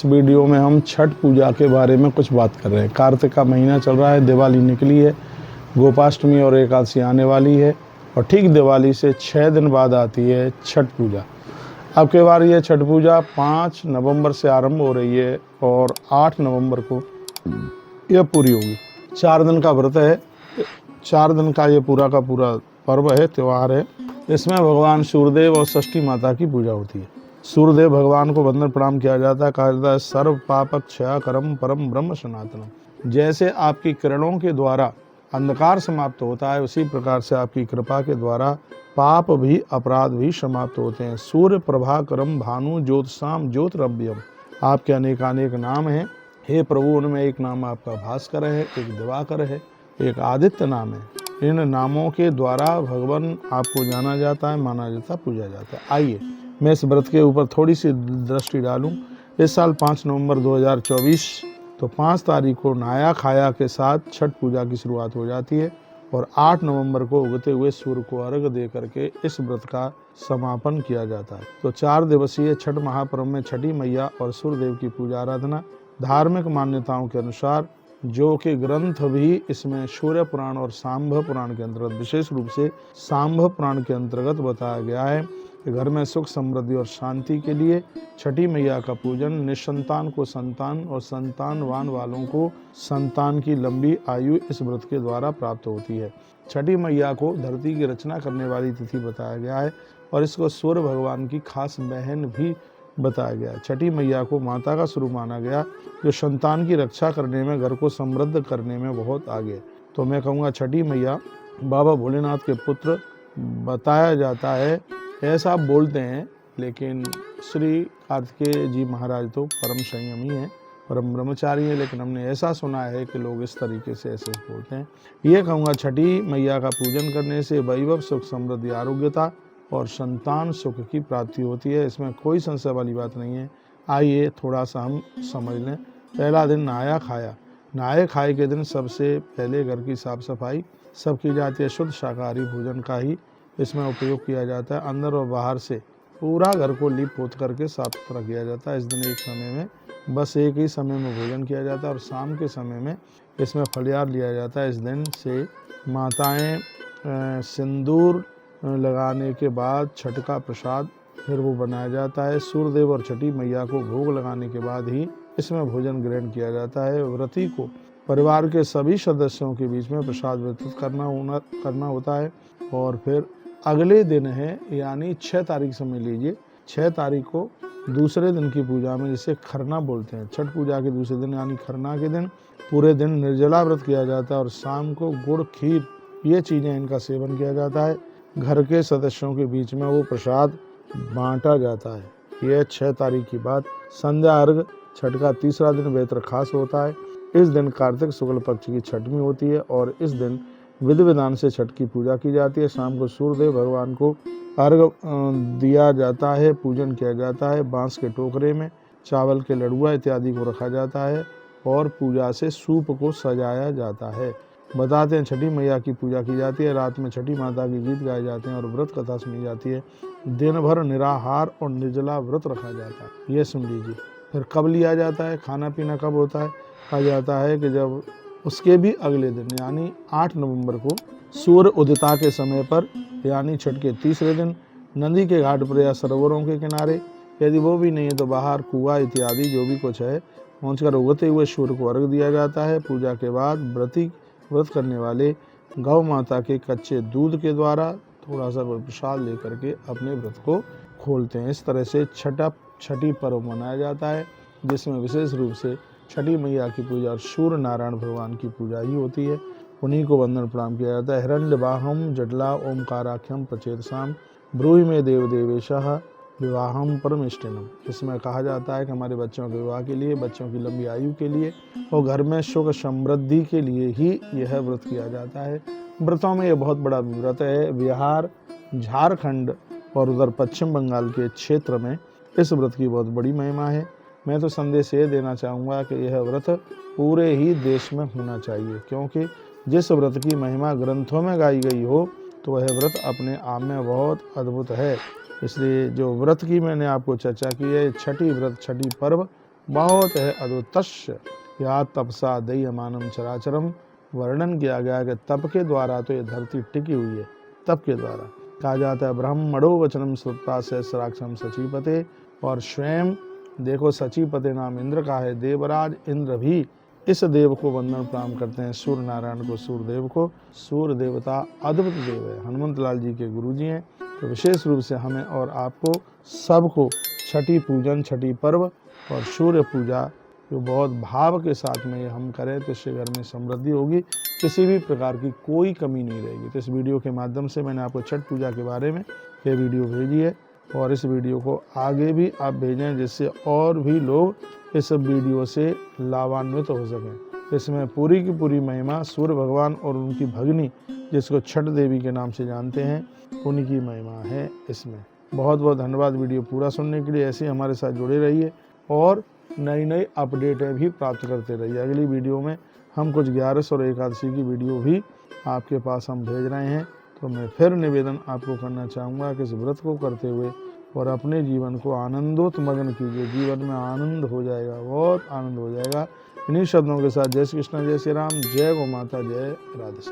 इस वीडियो में हम छठ पूजा के बारे में कुछ बात कर रहे हैं। कार्तिक का महीना चल रहा है, दिवाली निकली है, गोपाष्टमी और एकादशी आने वाली है और ठीक दिवाली से 6 दिन बाद आती है छठ पूजा। अब के बार ये छठ पूजा 5 नवंबर से आरंभ हो रही है और 8 नवंबर को यह पूरी होगी। 4 दिन का व्रत है, 4 दिन का ये पूरा का पूरा पर्व है, त्यौहार है। इसमें भगवान सूर्यदेव और षष्ठी माता की पूजा होती है। सूर्यदेव भगवान को वंदन प्रणाम किया जाता है। कहा जाता है सर्व पापक क्षय करम परम ब्रह्म सनातनम। जैसे आपकी किरणों के द्वारा अंधकार समाप्त होता है, उसी प्रकार से आपकी कृपा के द्वारा पाप भी अपराध भी समाप्त होते हैं। सूर्य प्रभाकरम भानु ज्योतिषाम ज्योतिरव्यम। आपके अनेकानेक नाम हैं हे प्रभु, उनमें एक नाम आपका भास्कर है, एक दिवाकर है, एक आदित्य नाम है। इन नामों के द्वारा भगवान आपको जाना जाता है, माना जाता है, पूजा जाता है। आइए मैं इस व्रत के ऊपर थोड़ी सी दृष्टि डालूं। इस साल 5 नवंबर 2024 तो 5 तारीख को नहाया खाया के साथ छठ पूजा की शुरुआत हो जाती है और 8 नवंबर को उगते हुए सूर्य को अर्घ्य दे करके इस व्रत का समापन किया जाता है। तो 4 दिवसीय छठ महापर्व में छठी मैया और सूर्यदेव की पूजा आराधना धार्मिक मान्यताओं के अनुसार, जो कि ग्रंथ भी इसमें सूर्य पुराण और सांभ पुराण के अंतर्गत, विशेष रूप से सांभ पुराण के अंतर्गत बताया गया है कि घर में सुख समृद्धि और शांति के लिए छठी मैया का पूजन, निसंतान को संतान और संतानवान वालों को संतान की लंबी आयु इस व्रत के द्वारा प्राप्त होती है। छठी मैया को धरती की रचना करने वाली तिथि बताया गया है और इसको सूर्य भगवान की खास बहन भी बताया गया। छठी मैया को माता का स्वरूप माना गया, जो संतान की रक्षा करने में, घर को समृद्ध करने में बहुत आगे। तो मैं कहूँगा छठी मैया बाबा भोलेनाथ के पुत्र बताया जाता है, ऐसा बोलते हैं, लेकिन श्री कार्तिकेय जी महाराज तो परम संयमी हैं, परम ब्रह्मचारी हैं, लेकिन हमने ऐसा सुना है कि लोग इस तरीके से ऐसे बोलते हैं। ये कहूँगा छठी मैया का पूजन करने से वैभव सुख समृद्धि आरोग्यता और संतान सुख की प्राप्ति होती है। इसमें कोई संशय वाली बात नहीं है। आइए थोड़ा सा हम समझ लें। पहला दिन नहाया खाया। नहाए खाए के दिन सबसे पहले घर की साफ सफाई सब की जाती है। शुद्ध शाकाहारी भोजन का ही इसमें उपयोग किया जाता है। अंदर और बाहर से पूरा घर को लीप पोत करके साफ सुथरा किया जाता है। इस दिन एक समय में बस एक ही समय में भोजन किया जाता है और शाम के समय में इसमें फलियार लिया जाता है। इस दिन से माताएं सिंदूर लगाने के बाद छठ का प्रसाद फिर वो बनाया जाता है। सूर्यदेव और छठी मैया को भोग लगाने के बाद ही इसमें भोजन ग्रहण किया जाता है। व्रती को परिवार के सभी सदस्यों के बीच में प्रसाद वितरित करना होता है और फिर अगले दिन है, यानी 6 तारीख समझ लीजिए, 6 तारीख को दूसरे दिन की पूजा में, जिसे खरना बोलते हैं, छठ पूजा के दूसरे दिन यानी खरना के दिन पूरे दिन निर्जला व्रत किया जाता है और शाम को गुड़ खीर ये चीज़ें इनका सेवन किया जाता है। घर के सदस्यों के बीच में वो प्रसाद बांटा जाता है। यह 6 तारीख की बात। संध्या अर्घ छठ का तीसरा दिन बेहतर खास होता है। इस दिन कार्तिक शुक्ल पक्ष की छठवीं होती है और इस दिन विधि विधान से छठ की पूजा की जाती है। शाम को सूर्यदेव भगवान को अर्घ दिया जाता है, पूजन किया जाता है। बांस के टोकरे में चावल के लड़ुआ इत्यादि को रखा जाता है और पूजा से सूप को सजाया जाता है। बताते हैं छठी मैया की पूजा की जाती है। रात में छठी माता के गीत गाए जाते हैं और व्रत कथा सुनी जाती है। दिन भर निराहार और निर्जला व्रत रखा जाता है। ये सुन लीजिए। फिर कब लिया जाता है, खाना पीना कब होता है? कहा जाता है कि जब उसके भी अगले दिन यानी 8 नवंबर को सूर्य उदिता के समय पर, यानी छठ के तीसरे दिन, नदी के घाट पर या सरोवरों के किनारे, यदि वो भी नहीं है तो बाहर कुआं इत्यादि जो भी कुछ है, पहुंचकर उगते हुए सूर्य को अर्घ्य दिया जाता है। पूजा के बाद व्रत करने वाले गौ माता के कच्चे दूध के द्वारा थोड़ा सा प्रसाद लेकर के अपने व्रत को खोलते हैं। इस तरह से छठी पर्व मनाया जाता है, जिसमें विशेष रूप से छठी मैया की पूजा और सूर्य नारायण भगवान की पूजा ही होती है। उन्हीं को वंदन प्रणाम किया जाता है। हिरण्यवाहम जडला ओमकाराख्यम प्रचेतसाम ब्रूहि में देव देवेशः विवाहम परमेष्टिनम। इसमें कहा जाता है कि हमारे बच्चों के विवाह के लिए, बच्चों की लंबी आयु के लिए और घर में सुख समृद्धि के लिए ही यह व्रत किया जाता है। व्रतों में यह बहुत बड़ा व्रत है। बिहार, झारखंड और उधर पश्चिम बंगाल के क्षेत्र में इस व्रत की बहुत बड़ी महिमा है। मैं तो संदेश ये देना चाहूँगा कि यह व्रत पूरे ही देश में होना चाहिए, क्योंकि जिस व्रत की महिमा ग्रंथों में गाई गई हो तो वह व्रत अपने आप में बहुत अद्भुत है। इसलिए जो व्रत की मैंने आपको चर्चा की है, छठी व्रत, छठी पर्व बहुत है अद्भुतस्य या तपसा दह्यमानम चराचरम। वर्णन किया गया कि तप के द्वारा तो ये धरती टिकी हुई है, तप के द्वारा। कहा जाता है ब्रह्मणो वचनम श्रुत्वा सहस्राक्षम सचीपते, और स्वयं देखो सचीपते नाम इंद्र का है, देवराज इंद्र भी इस देव को वंदन प्रणाम करते हैं, सूर्य नारायण को, सूर्य देव को। सूर्य देवता अद्भुत देव है, हनुमंत लाल जी के गुरु जी हैं। तो विशेष रूप से हमें और आपको सबको छठी पूजन, छठी पर्व और सूर्य पूजा जो बहुत भाव के साथ में ये हम करें तो इससे घर में समृद्धि होगी, किसी भी प्रकार की कोई कमी नहीं रहेगी। तो इस वीडियो के माध्यम से मैंने आपको छठ पूजा के बारे में ये वीडियो भेजी है, और इस वीडियो को आगे भी आप भेजें जिससे और भी लोग इस वीडियो से लाभान्वित हो सकें। इसमें पूरी की पूरी महिमा सूर्य भगवान और उनकी भगनी, जिसको छठ देवी के नाम से जानते हैं, उनकी महिमा है इसमें। बहुत बहुत धन्यवाद वीडियो पूरा सुनने के लिए। ऐसे ही हमारे साथ जुड़े रहिए और नई नई अपडेटें भी प्राप्त करते रहिए। अगली वीडियो में हम कुछ 11 और एकादशी की वीडियो भी आपके पास हम भेज रहे हैं। तो मैं फिर निवेदन आपको करना चाहूँगा कि इस व्रत को करते हुए और अपने जीवन को आनंदोत्मग्न कीजिए। जीवन में आनंद हो जाएगा, बहुत आनंद हो जाएगा। इन्हीं शब्दों के साथ जय श्री कृष्ण, जय श्री राम, जय गौ माता, जय राधे।